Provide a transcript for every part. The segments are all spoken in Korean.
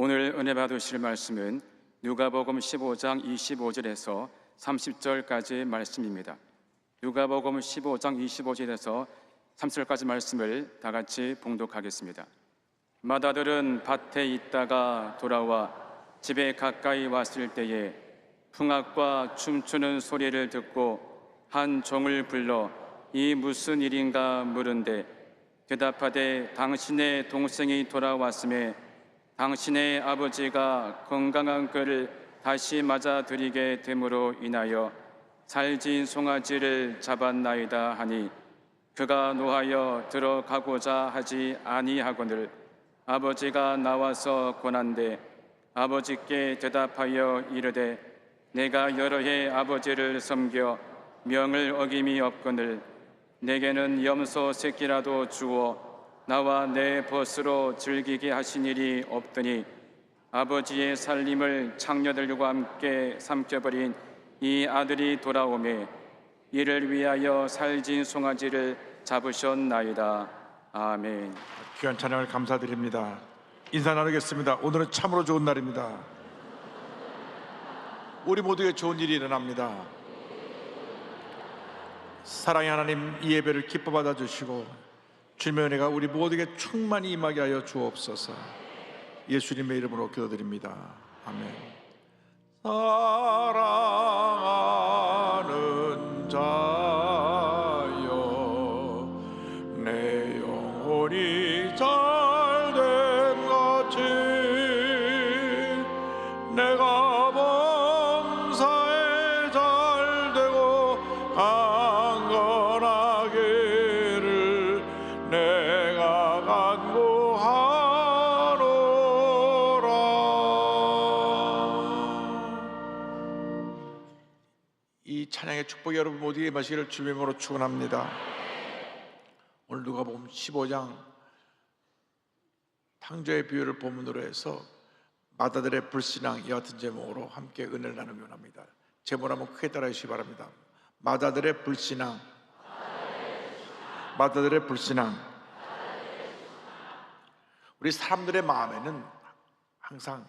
오늘 은혜 받으실 말씀은 누가복음 15장 25절에서 30절까지 말씀입니다. 누가복음 15장 25절에서 30절까지 말씀을 다 같이 봉독하겠습니다. 마다들은 밭에 있다가 돌아와 집에 가까이 왔을 때에 풍악과 춤추는 소리를 듣고 한 종을 불러 이 무슨 일인가 물은데 대답하되 당신의 동생이 돌아왔음에 당신의 아버지가 건강한 그를 다시 맞아들이게 됨으로 인하여 살진 송아지를 잡았나이다 하니 그가 노하여 들어가고자 하지 아니하거늘 아버지가 나와서 권한대 아버지께 대답하여 이르되 내가 여러 해 아버지를 섬겨 명을 어김이 없거늘 내게는 염소 새끼라도 주어 나와 내 벗으로 즐기게 하신 일이 없더니 아버지의 살림을 창녀들과 함께 삼켜버린 이 아들이 돌아오매 이를 위하여 살진 송아지를 잡으셨나이다. 아멘. 귀한 찬양을 감사드립니다. 인사 나누겠습니다. 오늘은 참으로 좋은 날입니다. 우리 모두에게 좋은 일이 일어납니다. 사랑의 하나님, 이 예배를 기뻐 받아주시고 주님의 은혜가 우리 모두에게 충만히 임하게 하여 주옵소서. 예수님의 이름으로 기도드립니다. 아멘. 사랑하는 자여 내 영혼이 잘된 같이 내가 범사에 잘되고 강건하기를 내가 간구하노라. 이 찬양의 축복이 여러분 모두에게 임하시기를 주님의 이름으로 축원합니다. 오늘 누가복음 15장 탕자의 비유를 본문으로 해서 마다들의 불신앙, 이 같은 제목으로 함께 은혜를 나누기 원합니다. 제목 한번 크게 따라해 주시기 바랍니다. 마다들의 불신앙, 마다들의 불신앙. 우리 사람들의 마음에는 항상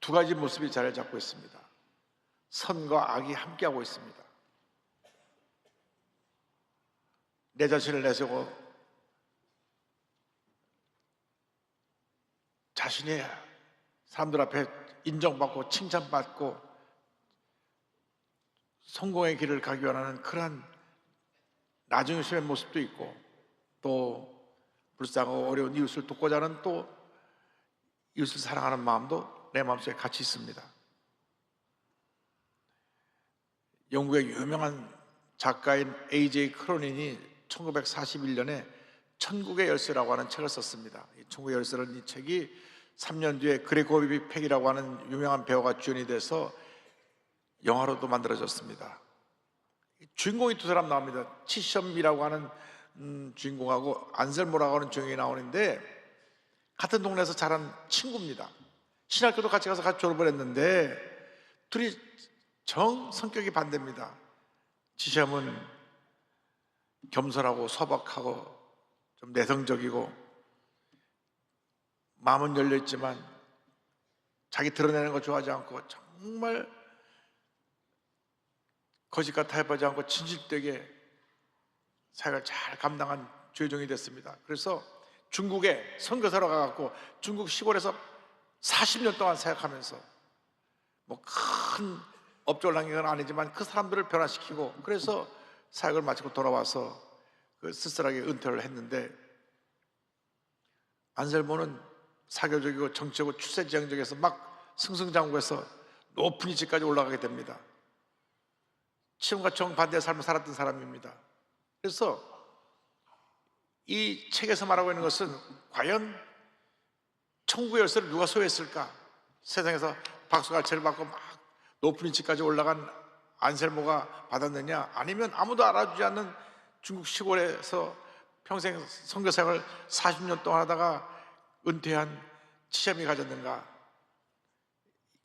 두 가지 모습이 자리를 잡고 있습니다. 선과 악이 함께하고 있습니다. 내 자신을 내세우고 자신이 사람들 앞에 인정받고 칭찬받고 성공의 길을 가기 원하는 그러한 나중심의 모습도 있고, 또 불쌍하고 어려운 이웃을 돕고자 하는 또 이웃을 사랑하는 마음도 내 마음속에 같이 있습니다. 영국의 유명한 작가인 A.J. 크로닌이 1941년에 천국의 열쇠라고 하는 책을 썼습니다. 이 천국의 열쇠는 이 책이 3년 뒤에 그레고리 팩이라고 하는 유명한 배우가 주연이 돼서 영화로도 만들어졌습니다. 주인공이 두 사람 나옵니다. 치셔미라고 하는 주인공하고 안셀모라고 하는 주인공이 나오는데 같은 동네에서 자란 친구입니다. 신학교도 같이 가서 같이 졸업을 했는데 둘이 성격이 반대입니다. 치셔미는 겸손하고 소박하고 좀 내성적이고 마음은 열려있지만 자기 드러내는 거 좋아하지 않고 정말 거짓과 타협하지 않고 진실되게 사역을 잘 감당한 주의종이 됐습니다. 그래서 중국에 선교사로 가갖고 중국 시골에서 40년 동안 사역하면서 뭐 큰 업적을 남긴 건 아니지만 그 사람들을 변화시키고 그래서 사역을 마치고 돌아와서 그 쓸쓸하게 은퇴를 했는데, 안셀모는 사교적이고 정치적이고 추세지향적에서 막 승승장구해서 높은 위치까지 올라가게 됩니다. 치움과 정반대의 삶을 살았던 사람입니다. 그래서 이 책에서 말하고 있는 것은 과연 천국의 열쇠를 누가 소유했을까? 세상에서 박수갈채를 받고 막 높은 위치까지 올라간 안셀모가 받았느냐, 아니면 아무도 알아주지 않는 중국 시골에서 평생 선교생을 40년 동안 하다가 은퇴한 치셔미 가졌는가?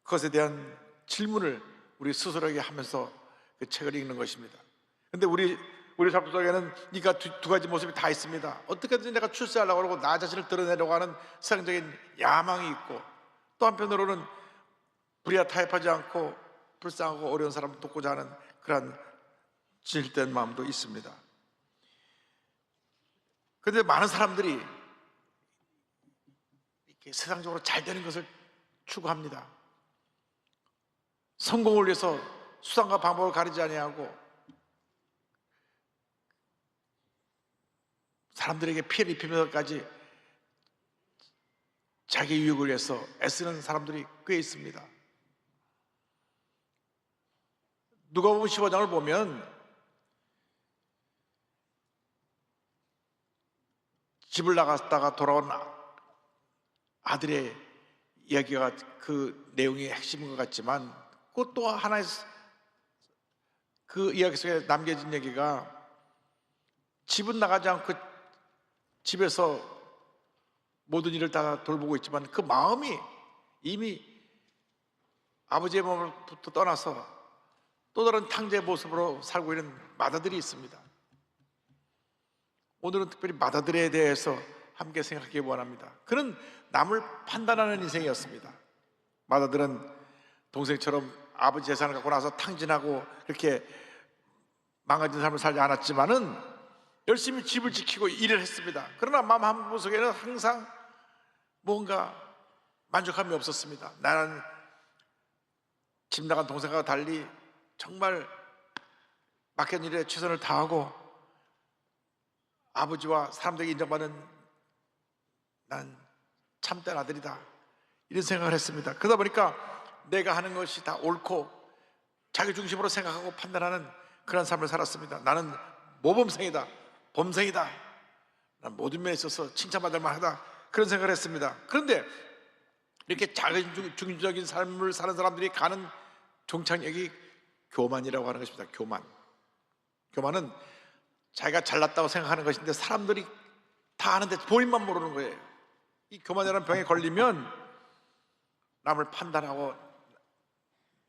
그것에 대한 질문을 우리 스스로에게 하면서 그 책을 읽는 것입니다. 근데 우리 삶 속에는 이가 두 가지 모습이 다 있습니다. 어떻게든 내가 출세하려고 하고 나 자신을 드러내려고 하는 세상적인 야망이 있고, 또 한편으로는 불의와 타협하지 않고 불쌍하고 어려운 사람을 돕고자 하는 그러한 진실된 마음도 있습니다. 그런데 많은 사람들이 이렇게 세상적으로 잘 되는 것을 추구합니다. 성공을 위해서 수단과 방법을 가리지 아니하고 사람들에게 피해를 입히면서까지 자기 유익을 위해서 애쓰는 사람들이 꽤 있습니다. 누가복음 15장을 보면 집을 나갔다가 돌아온 아들의 이야기가 그 내용이 핵심인 것 같지만 그 또 하나의 그 이야기 속에 남겨진 얘기가 집은 나가지 않고 집에서 모든 일을 다 돌보고 있지만 그 마음이 이미 아버지의 몸부터 떠나서 또 다른 탕자의 모습으로 살고 있는 맏아들이 있습니다. 오늘은 특별히 맏아들에 대해서 함께 생각하기 원합니다. 그는 남을 판단하는 인생이었습니다. 맏아들은 동생처럼 아버지 재산을 갖고 나서 탕진하고 그렇게 망가진 삶을 살지 않았지만은 열심히 집을 지키고 일을 했습니다. 그러나 마음 한구석에는 항상 뭔가 만족함이 없었습니다. 나는 집 나간 동생과 달리 정말 맡긴 일에 최선을 다하고 아버지와 사람들에게 인정받는 난 참된 아들이다, 이런 생각을 했습니다. 그러다 보니까 내가 하는 것이 다 옳고 자기 중심으로 생각하고 판단하는 그런 삶을 살았습니다. 나는 모범생이다, 범생이다, 난 모든 면에 있어서 칭찬받을 만하다, 그런 생각을 했습니다. 그런데 이렇게 작은 중심적인 삶을 사는 사람들이 가는 종착역이 교만이라고 하는 것입니다. 교만은 자기가 잘났다고 생각하는 것인데 사람들이 다 아는데 본인만 모르는 거예요. 이 교만이라는 병에 걸리면 남을 판단하고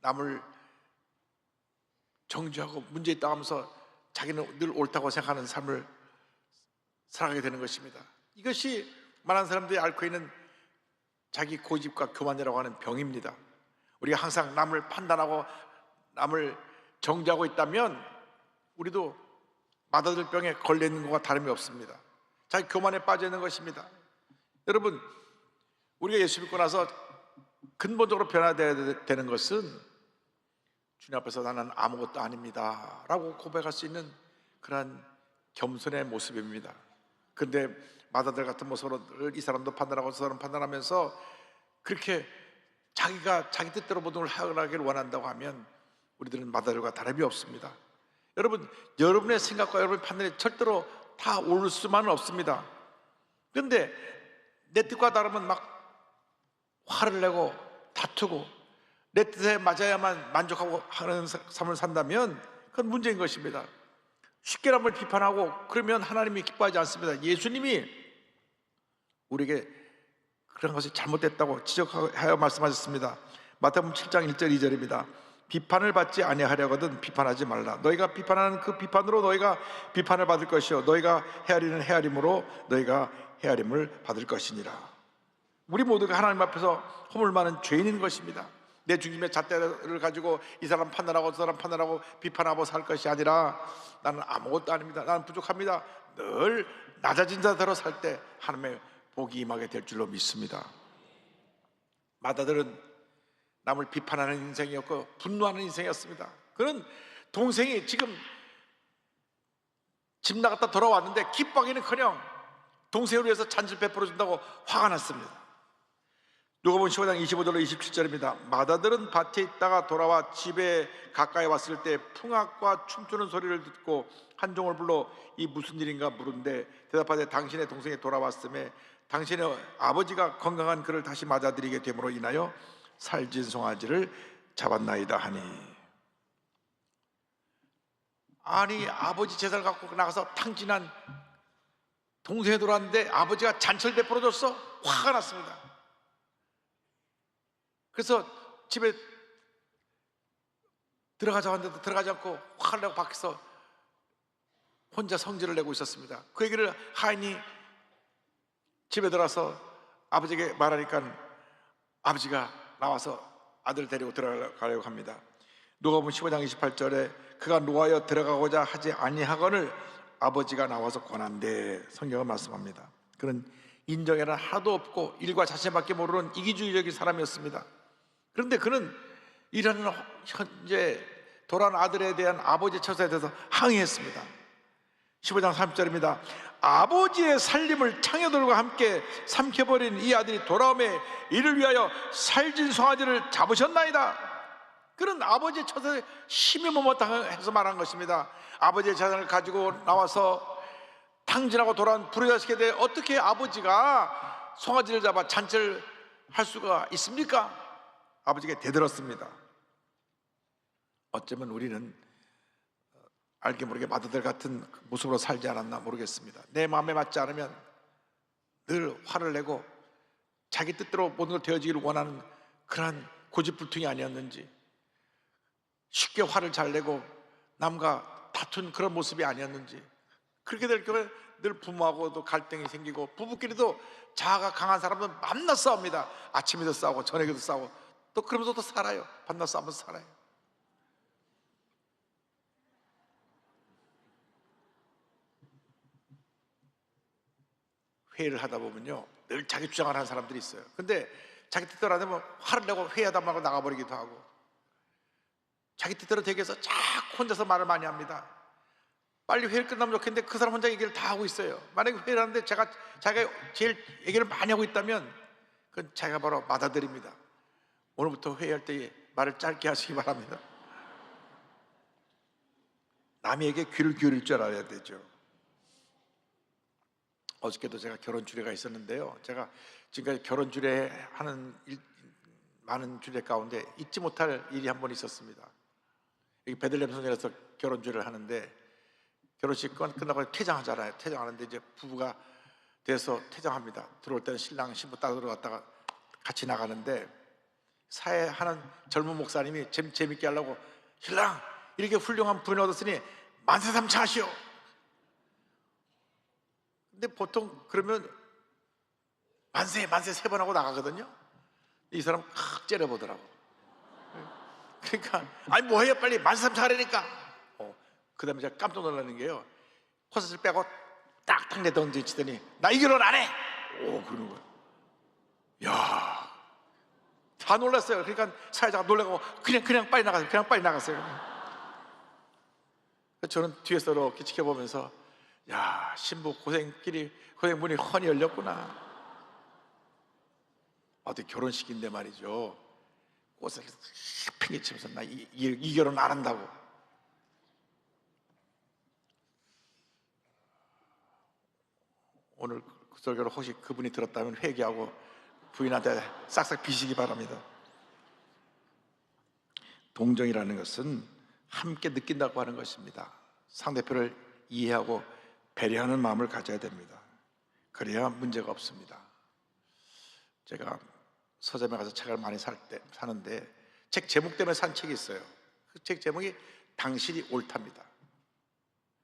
남을 정죄하고 문제 있다고 하면서 자기는 늘 옳다고 생각하는 삶을 살아가게 되는 것입니다. 이것이 많은 사람들이 앓고 있는 자기 고집과 교만이라고 하는 병입니다. 우리가 항상 남을 판단하고 남을 정죄하고 있다면 우리도 맏아들 병에 걸려 있는 것과 다름이 없습니다. 자기 교만에 빠져 있는 것입니다. 여러분, 우리가 예수 믿고 나서 근본적으로 변화되어야 되는 것은 주님 앞에서 나는 아무것도 아닙니다 라고 고백할 수 있는 그러한 겸손의 모습입니다. 그런데 맏아들 같은 모습으로 이 사람도 판단하고 저 사람 판단하면서 그렇게 자기가 자기 뜻대로 모든 걸 하기를 원한다고 하면 우리들은 맏아들과 다름이 없습니다. 여러분, 여러분의 생각과 여러분의 판단이 절대로 다 올 수만은 없습니다. 그런데 내 뜻과 다르면 막 화를 내고 다투고 내 뜻에 맞아야만 만족하고 하는 삶을 산다면 그건 문제인 것입니다. 쉽게 남을 비판하고 그러면 하나님이 기뻐하지 않습니다. 예수님이 우리에게 그런 것이 잘못됐다고 지적하여 말씀하셨습니다. 마태복음 7장 1절 2절입니다. 비판을 받지 아니하려거든 비판하지 말라. 너희가 비판하는 그 비판으로 너희가 비판을 받을 것이요 너희가 헤아리는 헤아림으로 너희가 헤아림을 받을 것이니라. 우리 모두가 하나님 앞에서 허물 많은 죄인인 것입니다. 내 중심의 잣대를 가지고 이 사람 판단하고 저 사람 판단하고 비판하고 살 것이 아니라 나는 아무것도 아닙니다, 나는 부족합니다, 늘 낮아진 자대로 살 때 하나님의 복이 임하게 될 줄로 믿습니다. 맏아들은 남을 비판하는 인생이었고 분노하는 인생이었습니다. 그는 동생이 지금 집 나갔다 돌아왔는데 기뻐하기는커녕 동생을 위해서 잔치를 베풀어준다고 화가 났습니다. 누가복음 15장 25절로 27절입니다. 맏아들은 밭에 있다가 돌아와 집에 가까이 왔을 때 풍악과 춤추는 소리를 듣고 한 종을 불러 이 무슨 일인가 물은데 대답하되 당신의 동생이 돌아왔음에 당신의 아버지가 건강한 그를 다시 맞아들이게 됨으로 인하여 살진 송아지를 잡았나이다 하니. 아니, 아버지 제사를 갖고 나가서 탕진한 동생이 돌아왔는데 아버지가 잔치를 베풀어줬어? 화가 났습니다. 그래서 집에 들어가자고 하는데도 들어가지 않고 화를 내고 밖에서 혼자 성질을 내고 있었습니다. 그 얘기를 하인이 집에 들어와서 아버지에게 말하니까 아버지가 나와서 아들 데리고 들어가려고 합니다. 누가복음 15장 28절에 그가 노하여 들어가고자 하지 아니하거늘 아버지가 나와서 권한대, 성경은 말씀합니다. 그는 인정에는 하나도 없고 일과 자신밖에 모르는 이기주의적인 사람이었습니다. 그런데 그는 이런 현재 돌아온 아들에 대한 아버지의 처사에 대해서 항의했습니다. 15장 30절입니다. 아버지의 살림을 창녀들과 함께 삼켜버린 이 아들이 돌아오매 이를 위하여 살진 송아지를 잡으셨나이다. 그런 아버지의 처사에 심히 못마땅해서 말한 것입니다. 아버지의 재산을 가지고 나와서 탕진하고 돌아온 불효자식에 대해 어떻게 아버지가 송아지를 잡아 잔치를 할 수가 있습니까? 아버지가 대들었습니다. 어쩌면 우리는 알게 모르게 맏아들 같은 모습으로 살지 않았나 모르겠습니다. 내 마음에 맞지 않으면 늘 화를 내고 자기 뜻대로 모든 걸 되어지기를 원하는 그러한 고집불통이 아니었는지, 쉽게 화를 잘 내고 남과 다툰 그런 모습이 아니었는지, 그렇게 될 경우에 늘 부모하고도 갈등이 생기고 부부끼리도 자아가 강한 사람은 밤낮 싸웁니다. 아침에도 싸우고 저녁에도 싸우고 또 그러면서 또 살아요. 밤낮 싸우면서 살아요. 회의를 하다 보면요, 늘 자기 주장을 하는 사람들이 있어요. 근데 자기 뜻대로 안 되면 화를 내고 회의하다 말고 나가버리기도 하고, 자기 뜻대로 되게 해서 자꾸 혼자서 말을 많이 합니다. 빨리 회의를 끝나면 좋겠는데 그 사람 혼자 얘기를 다 하고 있어요. 만약에 회의를 하는데 자기가 제일 얘기를 많이 하고 있다면 그건 자기가 바로 맏아들입니다. 오늘부터 회의할 때 말을 짧게 하시기 바랍니다. 남에게 귀를 기울일 줄 알아야 되죠. 어저께도 제가 결혼 주례가 있었는데요, 제가 지금까지 결혼 주례 하는 많은 주례 가운데 잊지 못할 일이 한 번 있었습니다. 여기 베들레헴 성전에서 결혼 주례를 하는데, 결혼식 끝나고 퇴장하잖아요. 퇴장하는데 이제 부부가 돼서 퇴장합니다. 들어올 때는 신랑 신부 따라 들어갔다가 같이 나가는데, 사회하는 젊은 목사님이 재밌게 하려고 신랑 이렇게 훌륭한 부인을 얻었으니 만세삼창하시오. 근데 보통 그러면 만세 세 번 하고 나가거든요. 이 사람 칵 째려보더라고. 그러니까 아니 뭐해요, 빨리 만세삼창하라니까. 그 다음에 제가 깜짝 놀라는 게요, 콧을 빼고 딱딱 내 던지치더니 나 이 결혼 안 해. 그러는 거예요. 야, 다 놀랐어요. 그러니까 사회자가 놀라고 그냥 빨리 나가세요. 그냥 빨리 나갔어요. 저는 뒤에서 이렇게 지켜보면서, 야, 신부 고생문이 훤히 열렸구나. 어떻게 결혼식인데 말이죠, 꽃을 팽개치면서 나 이 결혼 안 한다고. 오늘 그 설교를 혹시 그분이 들었다면 회개하고 부인한테 싹싹 비시기 바랍니다. 동정이라는 것은 함께 느낀다고 하는 것입니다. 상대편을 이해하고 배려하는 마음을 가져야 됩니다. 그래야 문제가 없습니다. 제가 서점에 가서 책을 많이 사는데 책 제목 때문에 산 책이 있어요. 그 책 제목이 당신이 옳답니다.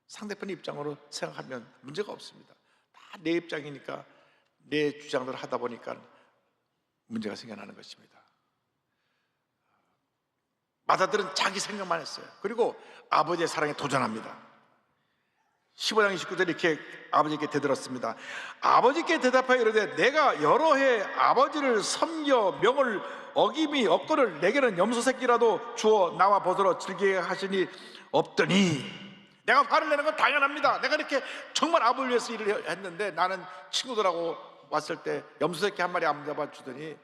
상대편 입장으로 생각하면 문제가 없습니다. 다 내 입장이니까 내 주장대로 하다 보니까 문제가 생겨나는 것입니다. 맏아들은 자기 생각만 했어요. 그리고 아버지의 사랑에 도전합니다. 15장 29절에 이렇게 아버지께 대들었습니다. 아버지께 대답하여 이르되 내가 여러 해 아버지를 섬겨 명을 어김이 없거늘 내게는 염소 새끼라도 주어 나와 벗으러 즐기게 하시니 없더니. 내가 화를 내는 건 당연합니다. 내가 이렇게 정말 아버지를 위해서 일을 했는데, 나는 친구들하고 왔을 때 염소 새끼 한 마리 안 잡아주더니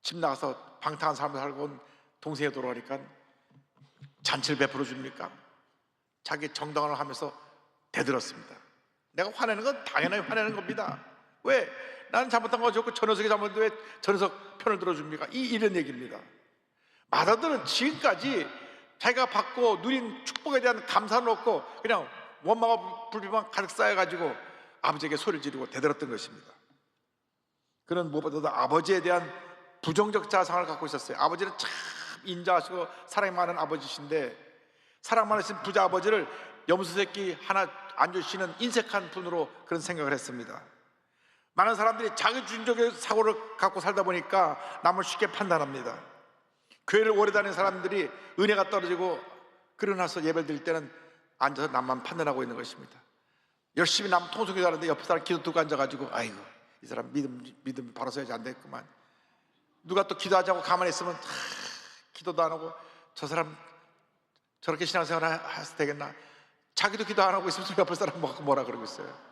집 나가서 방탕한 삶을 살고 온 동생이 돌아오니까 잔치를 베풀어 줍니까? 자기 정당화를 하면서 대들었습니다. 내가 화내는 건 당연하게 화내는 겁니다. 왜? 나는 잘못한 거 좋고 저 녀석이 잘못했는데 왜 저 녀석 편을 들어줍니까? 이런 얘기입니다. 맏아들은 지금까지 자기가 받고 누린 축복에 대한 감사는 없고 그냥 원망과 불평만 가득 쌓여가지고 아버지에게 소리를 지르고 대들었던 것입니다. 그는 무엇보다도 아버지에 대한 부정적 자상을 갖고 있었어요. 아버지는 참 인자하시고 사랑이 많은 아버지신데, 사랑 많으신 부자 아버지를 염소 새끼 하나 안 주시는 인색한 분으로 그런 생각을 했습니다. 많은 사람들이 자기중적인 사고를 갖고 살다 보니까 남을 쉽게 판단합니다. 교회를 오래 다니는 사람들이 은혜가 떨어지고 그러고 나서 예배를 드릴 때는 앉아서 남만 판단하고 있는 것입니다. 열심히 남 통성기도 하는데 옆에 사람 기도 듣고 앉아가지고 아이고 이 사람 믿음 바로 서야지 안 됐구만. 누가 또 기도하자고 가만히 있으면 기도도 안 하고 저 사람 저렇게 신앙생활 해서 되겠나. 자기도 기도 안 하고 있으면 옆에 사람 뭐라 그러고 있어요.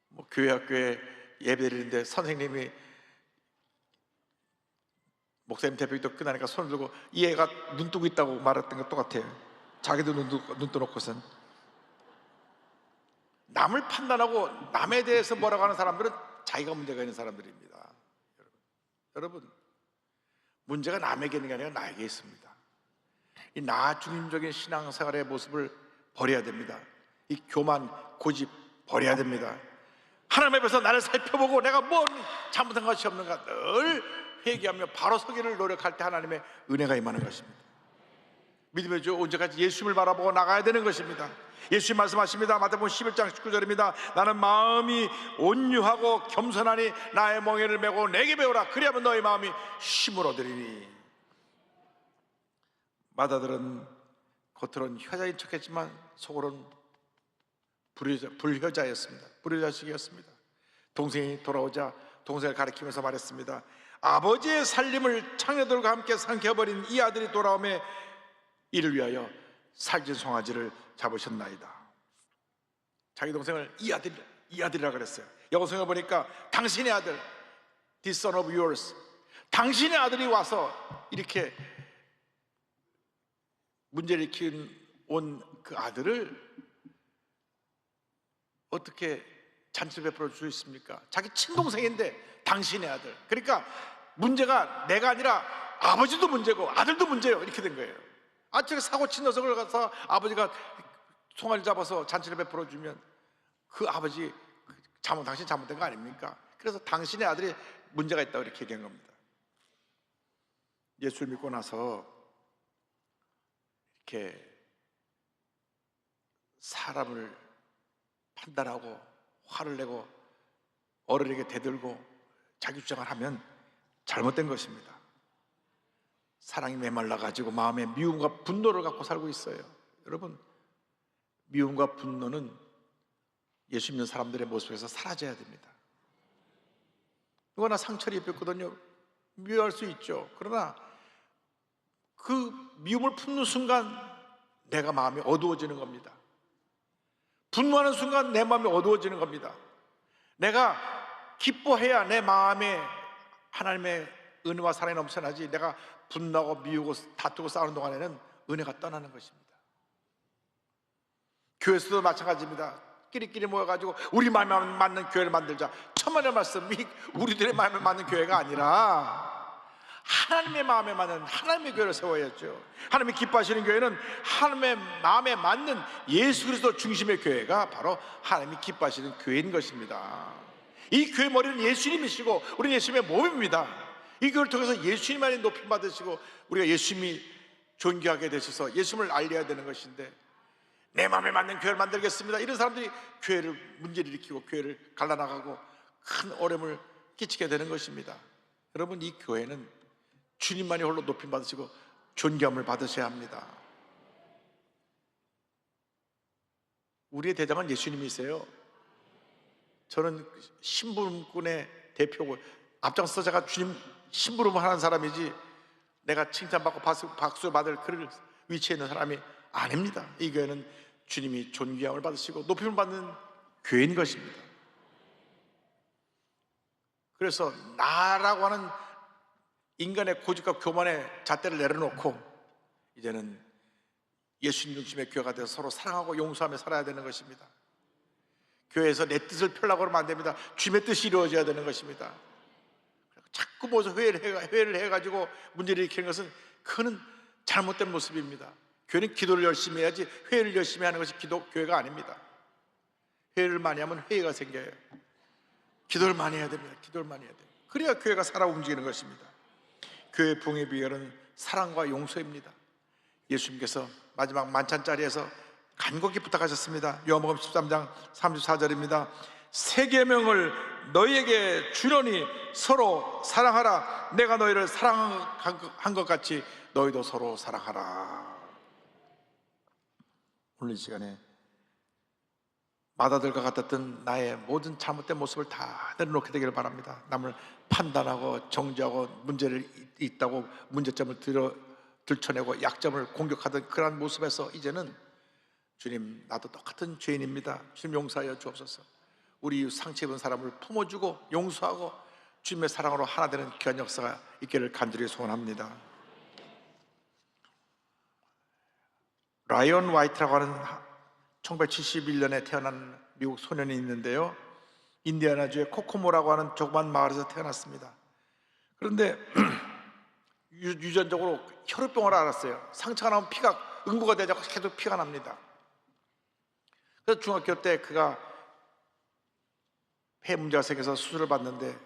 뭐 교회 학교에 예배드리는데 선생님이 목사님 대표기도 끝나니까 손을 들고 이 애가 눈 뜨고 있다고 말했던 거 똑같아요. 자기도 눈 떠놓고선. 남을 판단하고 남에 대해서 뭐라고 하는 사람들은 자기가 문제가 있는 사람들입니다. 여러분, 문제가 남에게 있는 게 아니라 나에게 있습니다. 이 나 중심적인 신앙생활의 모습을 버려야 됩니다. 이 교만, 고집 버려야 됩니다. 하나님 앞에서 나를 살펴보고 내가 뭐 잘못한 것이 없는가 늘 회개하며 바로 서기를 노력할 때 하나님의 은혜가 임하는 것입니다. 믿음의 주 언제까지 예수님을 바라보고 나가야 되는 것입니다. 예수님 말씀하십니다. 마태복음 11장 19절입니다. 나는 마음이 온유하고 겸손하니 나의 멍에를 메고 내게 배우라. 그리하면 너의 마음이 쉼을 얻으리니. 마다들은 겉으로는 효자인 척했지만 속으로는 불효자였습니다. 불효자식이었습니다. 동생이 돌아오자 동생을 가리키면서 말했습니다. 아버지의 살림을 창녀들과 함께 삼켜버린 이 아들이 돌아오매 이를 위하여 살찐 송아지를 잡으셨나이다. 자기 동생을 이 아들이라 그랬어요. 영어성에 보니까 당신의 아들, this son of yours, 당신의 아들이 와서 이렇게 문제를 일으킨 온 그 아들을 어떻게 잔치를 베풀어 줄 수 있습니까? 자기 친동생인데 당신의 아들. 그러니까 문제가 내가 아니라 아버지도 문제고 아들도 문제예요. 이렇게 된 거예요. 저기 사고 친 녀석을 가서 아버지가 송아지 잡아서 잔치를 베풀어 주면 그 아버지 당신 잘못된 거 아닙니까? 그래서 당신의 아들이 문제가 있다고 이렇게 얘기한 겁니다. 예수를 믿고 나서 이렇게 사람을 판단하고 화를 내고 어른에게 대들고 자기 주장을 하면 잘못된 것입니다. 사랑이 메말라가지고 마음에 미움과 분노를 갖고 살고 있어요. 여러분, 미움과 분노는 예수 믿는 사람들의 모습에서 사라져야 됩니다. 누구나 상처를 입혔거든요. 미워할 수 있죠. 그러나 그 미움을 품는 순간 내가 마음이 어두워지는 겁니다. 분노하는 순간 내 마음이 어두워지는 겁니다. 내가 기뻐해야 내 마음에 하나님의 은혜와 사랑이 넘쳐나지, 내가 분노하고 미우고 다투고 싸우는 동안에는 은혜가 떠나는 것입니다. 교회에서도 마찬가지입니다. 끼리끼리 모여가지고 우리 마음에 맞는 교회를 만들자. 천만의 말씀이 우리들의 마음에 맞는 교회가 아니라 하나님의 마음에 맞는 하나님의 교회를 세워야죠. 하나님이 기뻐하시는 교회는 하나님의 마음에 맞는 예수 그리스도 중심의 교회가 바로 하나님이 기뻐하시는 교회인 것입니다. 이 교회 머리는 예수님이시고 우리는 예수님의 몸입니다. 이 교회를 통해서 예수님만이 높임 받으시고 우리가 예수님이 존귀하게 되셔서 예수님을 알려야 되는 것인데, 내 마음에 맞는 교회를 만들겠습니다, 이런 사람들이 교회를 문제를 일으키고 교회를 갈라나가고 큰 어려움을 끼치게 되는 것입니다. 여러분, 이 교회는 주님만이 홀로 높임 받으시고 존귀함을 받으셔야 합니다. 우리의 대장은 예수님이세요. 저는 심부름꾼의 대표고 앞장서 제가 주님 심부름을 하는 사람이지 내가 칭찬받고 박수 받을 그럴 위치에 있는 사람이 아닙니다. 이 교회는 주님이 존귀함을 받으시고 높임을 받는 교회인 것입니다. 그래서 나라고 하는 인간의 고집과 교만의 잣대를 내려놓고 이제는 예수님 중심의 교회가 되어서 서로 사랑하고 용서하며 살아야 되는 것입니다. 교회에서 내 뜻을 펴려고 하면 안 됩니다. 주님의 뜻이 이루어져야 되는 것입니다. 자꾸 모여서 회의를 해가지고 문제를 일으키는 것은 그거는 잘못된 모습입니다. 교회는 기도를 열심히 해야지 회의를 열심히 하는 것이 교회가 아닙니다. 회의를 많이 하면 회의가 생겨요. 기도를 많이 해야 됩니다. 기도를 많이 해야 돼요. 그래야 교회가 살아 움직이는 것입니다. 교회 부흥의 비결은 사랑과 용서입니다. 예수님께서 마지막 만찬 자리에서 간곡히 부탁하셨습니다. 요한복음 13장 34절입니다. 새 계명을 너희에게 주려니 서로 사랑하라. 내가 너희를 사랑한 것 같이 너희도 서로 사랑하라. 오늘 이 시간에 마다들과 같았던 나의 모든 잘못된 모습을 다 내려놓게 되기를 바랍니다. 남을 판단하고 정죄하고 문제를 있다고 문제점을 들춰내고 약점을 공격하던 그러한 모습에서 이제는 주님, 나도 똑같은 죄인입니다. 주님 용서하여 주옵소서. 우리 상처 입은 사람을 품어주고 용서하고 주님의 사랑으로 하나 되는 귀한 역사가 있기를 간절히 소원합니다. 라이언 화이트라고 하는 1971년에 태어난 미국 소년이 있는데요, 인디애나주의 코코모라고 하는 조그만 마을에서 태어났습니다. 그런데 유전적으로 혈우병을 앓았어요. 상처가 나면 피가 응고가 되자고 계속 피가 납니다. 그래서 중학교 때 그가 폐 문제가 생겨서 수술을 받는데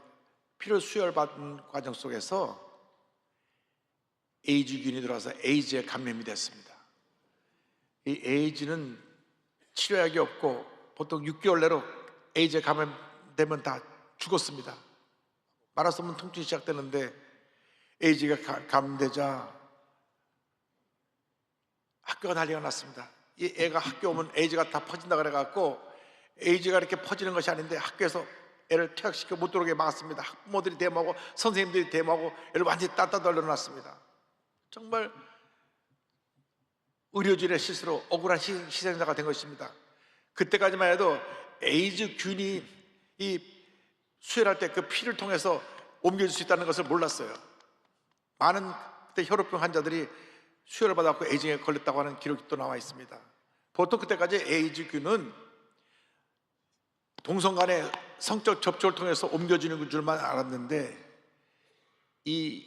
피를 수혈받는 과정 속에서 에이즈균이 들어와서 에이즈에 감염이 됐습니다. 이 에이즈는 치료약이 없고 보통 6개월 내로 에이즈에 감염되면 다 죽었습니다. 말아서 보면 통증이 시작되는데 에이즈가 감염되자 학교가 난리가 났습니다. 이 애가 학교 오면 에이즈가 다 퍼진다 그래갖고 에이즈가 이렇게 퍼지는 것이 아닌데 학교에서 애를 퇴학시켜 못 들어오게 막았습니다. 학부모들이 대모하고 선생님들이 대모하고 애를 완전히 따따돌려놨습니다. 정말 의료진의 실수로 억울한 희생자가 된 것입니다. 그때까지만 해도 에이즈균이 이 수혈할 때 그 피를 통해서 옮겨질 수 있다는 것을 몰랐어요. 많은 그때 혈우병 환자들이 수혈을 받았고 에이즈에 걸렸다고 하는 기록이 또 나와 있습니다. 보통 그때까지 에이즈균은 동성 간의 성적 접촉을 통해서 옮겨지는 줄만 알았는데 이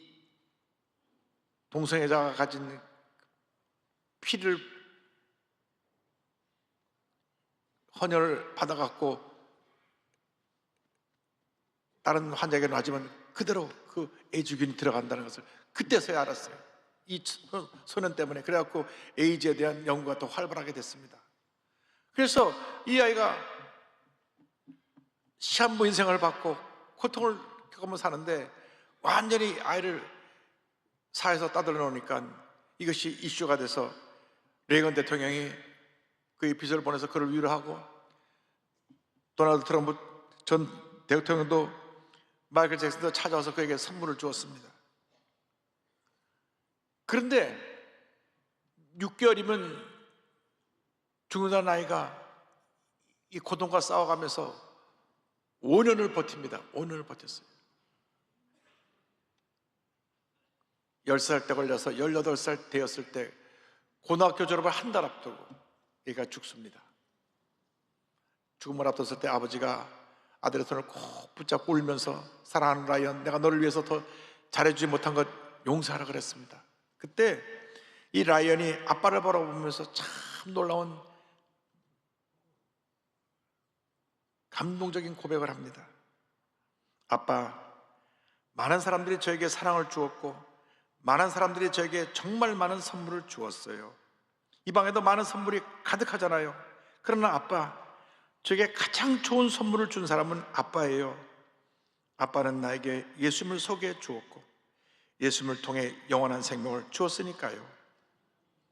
동성애자가 가진 피를 헌혈을 받아갖고 다른 환자에게 놔주면 그대로 그 에이즈균이 들어간다는 것을 그때서야 알았어요. 이 소년 때문에. 그래갖고 에이즈에 대한 연구가 더 활발하게 됐습니다. 그래서 이 아이가 시한부 인생을 받고 고통을 겪으며 사는데 완전히 아이를 사회에서 따돌려 놓으니까 이것이 이슈가 돼서 레이건 대통령이 그의 비서를 보내서 그를 위로하고 도널드 트럼프 전 대통령도 마이클 잭슨도 찾아와서 그에게 선물을 주었습니다. 그런데 6개월이면 죽는다는 아이가 이 고통과 싸워가면서 5년을 버팁니다. 5년을 버텼어요. 10살 때 걸려서 18살 되었을 때 고등학교 졸업을 한 달 앞두고 얘가 죽습니다. 죽음을 앞뒀을 때 아버지가 아들의 손을 꼭 붙잡고 울면서 사랑하는 라이언, 내가 너를 위해서 더 잘해주지 못한 것 용서하라 그랬습니다. 그때 이 라이언이 아빠를 바라보면서 참 놀라운 감동적인 고백을 합니다. 아빠, 많은 사람들이 저에게 사랑을 주었고 많은 사람들이 저에게 정말 많은 선물을 주었어요. 이 방에도 많은 선물이 가득하잖아요. 그러나 아빠, 저에게 가장 좋은 선물을 준 사람은 아빠예요. 아빠는 나에게 예수님을 소개해 주었고 예수님을 통해 영원한 생명을 주었으니까요.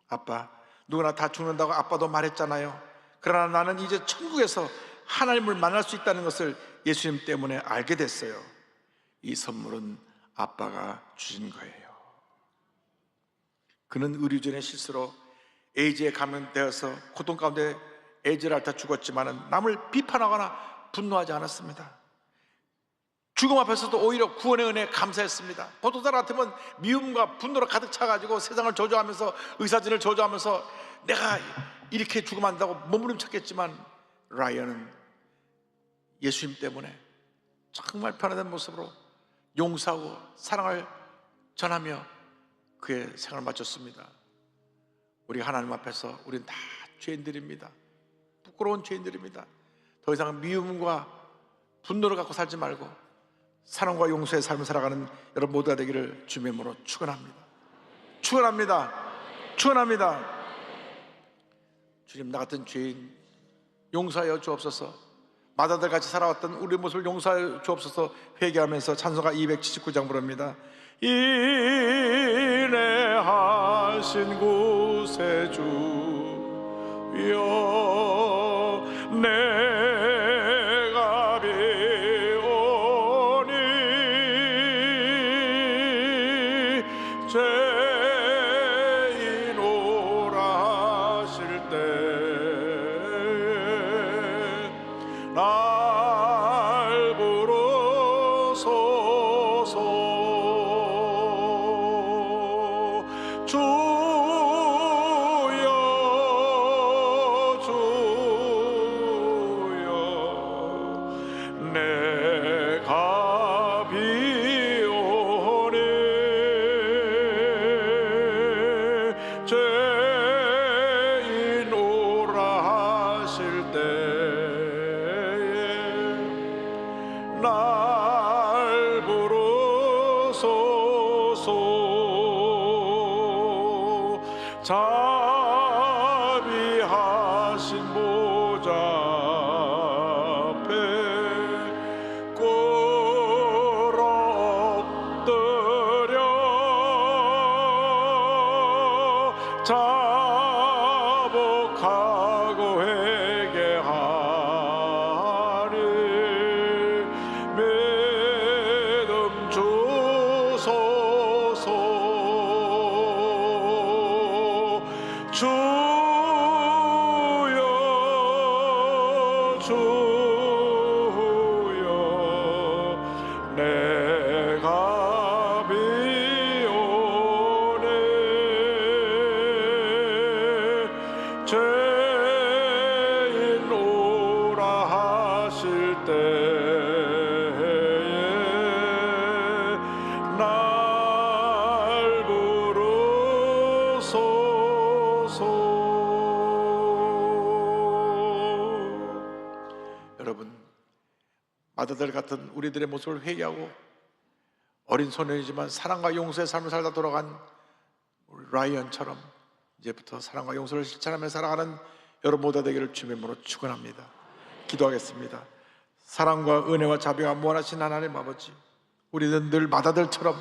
아빠, 누구나 다 죽는다고 아빠도 말했잖아요. 그러나 나는 이제 천국에서 하나님을 만날 수 있다는 것을 예수님 때문에 알게 됐어요. 이 선물은 아빠가 주신 거예요. 그는 의료진의 실수로 에이즈에 감염되어서 고통 가운데 에이즈를 앓다 죽었지만 남을 비판하거나 분노하지 않았습니다. 죽음 앞에서도 오히려 구원의 은혜에 감사했습니다. 보통 사람 같으면 미움과 분노로 가득 차가지고 세상을 저주하면서 의사진을 저주하면서 내가 이렇게 죽으면 안 된다고 몸부림쳤겠지만 라이언은 예수님 때문에 정말 변화된 모습으로 용서하고 사랑을 전하며 그의 생을 마쳤습니다. 우리 하나님 앞에서 우리는 다 죄인들입니다. 부끄러운 죄인들입니다. 더 이상 미움과 분노를 갖고 살지 말고 사랑과 용서의 삶을 살아가는 여러분 모두가 되기를 주님의 이름으로 축원합니다. 축원합니다. 축원합니다. 주님, 나 같은 죄인 용서하여 주옵소서. 마다들 같이 살아왔던 우리 모습을 용서하여 주옵소서. 회개하면서 찬송가 279장 부릅니다. 인내하신 곳에 주여 내가 비오니 죄인오라 하실 때 날 부르소서. 주여 주여 내가 비오니 죄인 오라 하실 때에 날 부르소서. 자비하신 보좌 앞에 꿇어 엎드려 자복하고 회개하니 믿음 주소서. 주여 주여 내가 비오네 죄인 오라 하실 때에 날 부르소서. 여러분, 마다들 같은 우리들의 모습을 회개하고 어린 소년이지만 사랑과 용서의 삶을 살다 돌아간 우리 라이언처럼 이제부터 사랑과 용서를 실천하며 살아가는 여러분 모두 되기를 주님의 이름으로 축원합니다. 기도하겠습니다. 사랑과 은혜와 자비가 무한하신 하나님 아버지, 우리는 늘 마다들처럼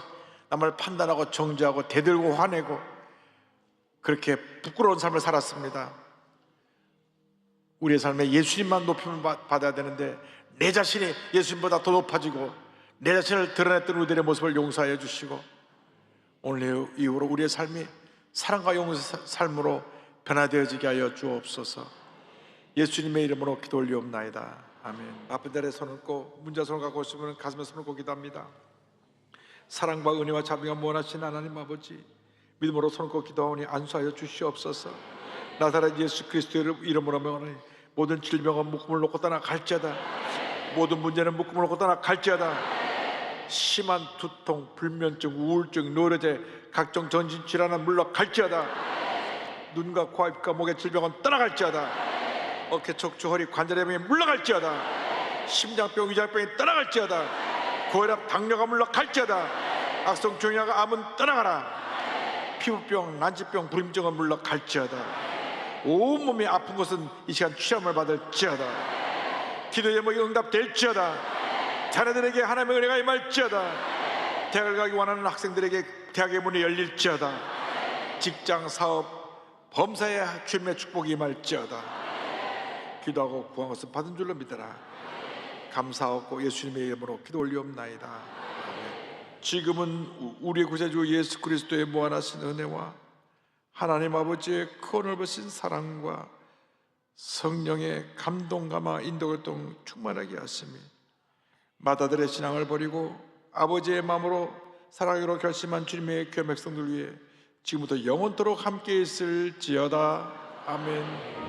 남을 판단하고 정죄하고 대들고 화내고 그렇게 부끄러운 삶을 살았습니다. 우리의 삶에 예수님만 높임을 받아야 되는데 내 자신이 예수님보다 더 높아지고 내 자신을 드러냈던 우리들의 모습을 용서하여 주시고 오늘 이후로 우리의 삶이 사랑과 용서의 삶으로 변화되어지게 하여 주옵소서. 예수님의 이름으로 기도 올리옵나이다. 아멘. 아픈 자리에 손을 꽂고 문자손을 갖고 오시면 가슴에 손을 꽂고 기도합니다. 사랑과 은혜와 자비가 무한하신 하나님 아버지, 믿음으로 손을 꽂고 기도하오니 안수하여 주시옵소서. 나사렛 예수 그리스도의 이름으로 명하노니 모든 질병은 묶음을 놓고 떠나갈지어다. 모든 문제는 묶음을 놓고 떠나갈지어다. 심한 두통, 불면증, 우울증, 노쇠제, 각종 전신 질환은 물러갈지어다. 눈과 코, 입과 목의 질병은 떠나갈지어다. 어깨, 척추, 허리, 관절의 병이 물러갈지어다. 심장병, 위장병이 떠나갈지어다. 고혈압, 당뇨가 물러갈지어다. 악성 종양과 암은 떠나가라. 피부병, 난치병, 불임증은 물러갈지어다. 온몸이 아픈 것은 이 시간 취함을 받을지어다. 기도 제목이 응답될지어다. 자녀들에게 하나님의 은혜가 임할지어다. 대학을 가기 원하는 학생들에게 대학의 문이 열릴지어다. 직장, 사업, 범사에 주님의 축복이 임할지어다. 기도하고 구한 것은 받은 줄로 믿어라. 감사하고 예수님의 이름으로 기도 올리옵나이다. 아멘. 지금은 우리의 구세주 예수 그리스도의 무한하신 은혜와 하나님 아버지의 크고 넓으신 사랑과 성령의 감동감화 인도교통 충만하게 하심이 마다들의 신앙을 버리고 아버지의 마음으로 살아가기로 결심한 주님의 귀한 백성들 위해 지금부터 영원토록 함께 있을지어다. 아멘.